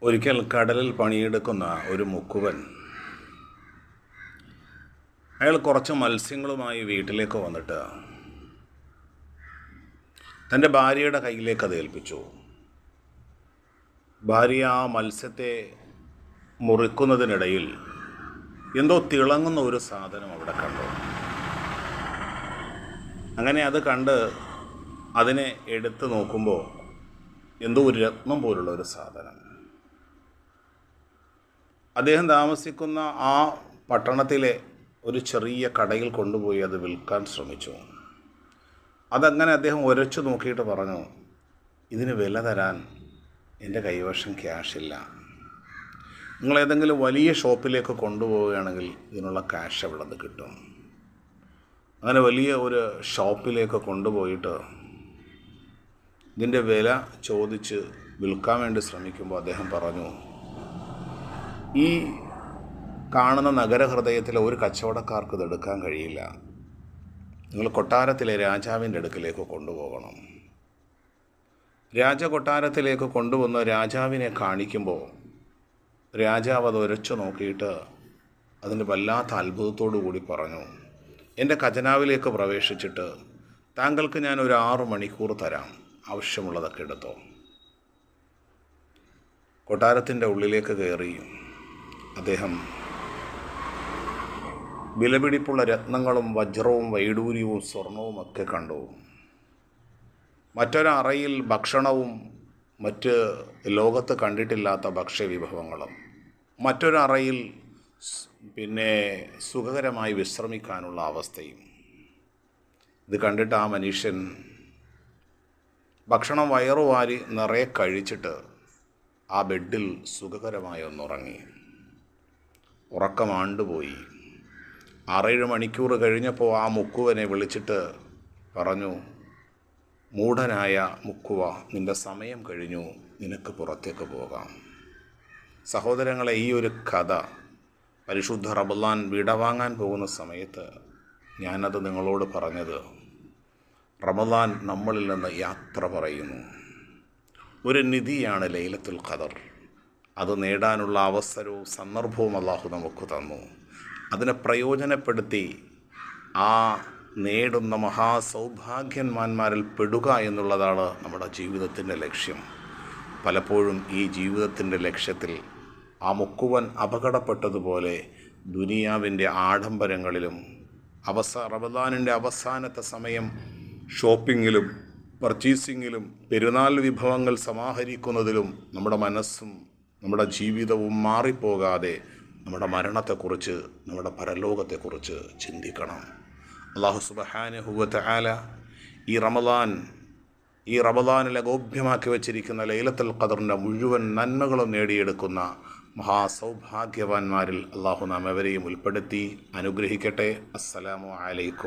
ഒരിക്കൽ കടലിൽ പണിയെടുക്കുന്ന ഒരു മുക്കുവൻ അയാൾ കുറച്ച് മത്സ്യങ്ങളുമായി വീട്ടിലേക്ക് വന്നിട്ട് തൻ്റെ ഭാര്യയുടെ കയ്യിലേക്ക് അത് ഏൽപ്പിച്ചു. ഭാര്യ ആ മത്സ്യത്തെ മുറിക്കുന്നതിനിടയിൽ എന്തോ തിളങ്ങുന്ന ഒരു സാധനം അവിടെ കണ്ടു. അങ്ങനെ അത് കണ്ട് അതിനെ എടുത്ത് നോക്കുമ്പോൾ എന്തോ ഒരു രത്നം പോലുള്ള ഒരു സാധനം. അദ്ദേഹം താമസിക്കുന്ന ആ പട്ടണത്തിലെ ഒരു ചെറിയ കടയിൽ കൊണ്ടുപോയി അത് വിൽക്കാൻ ശ്രമിച്ചു. അതങ്ങനെ അദ്ദേഹം ഉരച്ചു നോക്കിയിട്ട് പറഞ്ഞു, ഇതിന് വില തരാൻ എൻ്റെ കൈവശം ക്യാഷില്ല. നിങ്ങൾ ഏതെങ്കിലും വലിയ ഷോപ്പിലേക്ക് കൊണ്ടുപോവുകയാണെങ്കിൽ ഇതിനുള്ള ക്യാഷ് എവിടെ നിന്ന് കിട്ടും? അങ്ങനെ വലിയ ഒരു ഷോപ്പിലേക്ക് കൊണ്ടുപോയിട്ട് ഇതിൻ്റെ വില ചോദിച്ച് വിൽക്കാൻ വേണ്ടി ശ്രമിക്കുമ്പോൾ അദ്ദേഹം പറഞ്ഞു, ഈ കാണുന്ന നഗരഹൃദയത്തിലെ ഒരു കച്ചവടക്കാർക്ക് ഇത് എടുക്കാൻ കഴിയില്ല. നിങ്ങൾ കൊട്ടാരത്തിലെ രാജാവിൻ്റെ അടുക്കിലേക്ക് കൊണ്ടുപോകണം. രാജകൊട്ടാരത്തിലേക്ക് കൊണ്ടുവന്ന് രാജാവിനെ കാണിക്കുമ്പോൾ രാജാവ് അത് ഉരച്ചു നോക്കിയിട്ട് അതിൻ്റെ വല്ലാത്ത അത്ഭുതത്തോടു കൂടി പറഞ്ഞു, എൻ്റെ ഖജനാവിലേക്ക് പ്രവേശിച്ചിട്ട് താങ്കൾക്ക് ഞാൻ ഒരു 6 മണിക്കൂർ തരാം, ആവശ്യമുള്ളതൊക്കെ എടുത്തോ. കൊട്ടാരത്തിൻ്റെ ഉള്ളിലേക്ക് കയറി അദ്ദേഹം വിലപിടിപ്പുള്ള രത്നങ്ങളും വജ്രവും വൈഡൂര്യവും സ്വർണവും ഒക്കെ കണ്ടു. മറ്റൊരറയിൽ ഭക്ഷണവും മറ്റ് ലോകത്ത് കണ്ടിട്ടില്ലാത്ത ഭക്ഷ്യവിഭവങ്ങളും, മറ്റൊരറയിൽ സുഖകരമായി വിശ്രമിക്കാനുള്ള അവസ്ഥയും. ഇത് കണ്ടിട്ട് ആ മനുഷ്യൻ ഭക്ഷണം വയറുവാരി നിറയെ കഴിച്ചിട്ട് ആ ബെഡിൽ സുഖകരമായി ഒന്നുറങ്ങി. ഉറക്കമാണ്ടുപോയി. 6-7 മണിക്കൂർ കഴിഞ്ഞപ്പോൾ ആ മുക്കുവനെ വിളിച്ചിട്ട് പറഞ്ഞു, മൂഢനായ മുക്കുവ, നിൻ്റെ സമയം കഴിഞ്ഞു, നിനക്ക് പുറത്തേക്ക് പോകാം. സഹോദരങ്ങളെ, ഈ ഒരു കഥ പരിശുദ്ധ റമളാൻ വിടവാങ്ങാൻ പോകുന്ന സമയത്ത് ഞാനത് നിങ്ങളോട് പറഞ്ഞത്, റമളാൻ നമ്മളിൽ നിന്ന് യാത്ര പറയുന്നു. ഒരു നിധിയാണ് ലൈലത്തുൽ ഖദർ. അത് നേടാനുള്ള അവസരവും സന്ദർഭവും അല്ലാഹു നമുക്ക് തന്നു. അതിനെ പ്രയോജനപ്പെടുത്തി ആ നേടുന്ന മഹാസൗഭാഗ്യന്മാന്മാരിൽ പെടുക എന്നുള്ളതാണ് നമ്മുടെ ജീവിതത്തിൻ്റെ ലക്ഷ്യം. പലപ്പോഴും ഈ ജീവിതത്തിൻ്റെ ലക്ഷ്യത്തിൽ ആ മുക്കുവൻ അപകടപ്പെട്ടതുപോലെ ദുനിയാവിൻ്റെ ആഡംബരങ്ങളിലും റമളാനിൻ്റെ അവസാനത്തെ സമയം ഷോപ്പിങ്ങിലും പർച്ചേസിങ്ങിലും പെരുന്നാൾ വിഭവങ്ങൾ സമാഹരിക്കുന്നതിലും നമ്മുടെ മനസ്സും നമ്മുടെ ജീവിതവും മാറിപ്പോകാതെ നമ്മുടെ മരണത്തെക്കുറിച്ച്, നമ്മുടെ പരലോകത്തെക്കുറിച്ച് ചിന്തിക്കണം. അല്ലാഹു സുബ്ഹാനഹു വ തആല ഈ റമളാനിലെ ഗോപ്യമാക്കി വച്ചിരിക്കുന്ന ലൈലത്തുൽ ഖദറിൻ്റെ മുഴുവൻ നന്മകളും നേടിയെടുക്കുന്ന മഹാസൗഭാഗ്യവാന്മാരിൽ അല്ലാഹു നാം എവരെയും ഉൾപ്പെടുത്തി അനുഗ്രഹിക്കട്ടെ. അസ്സലാമു അലൈക്കും.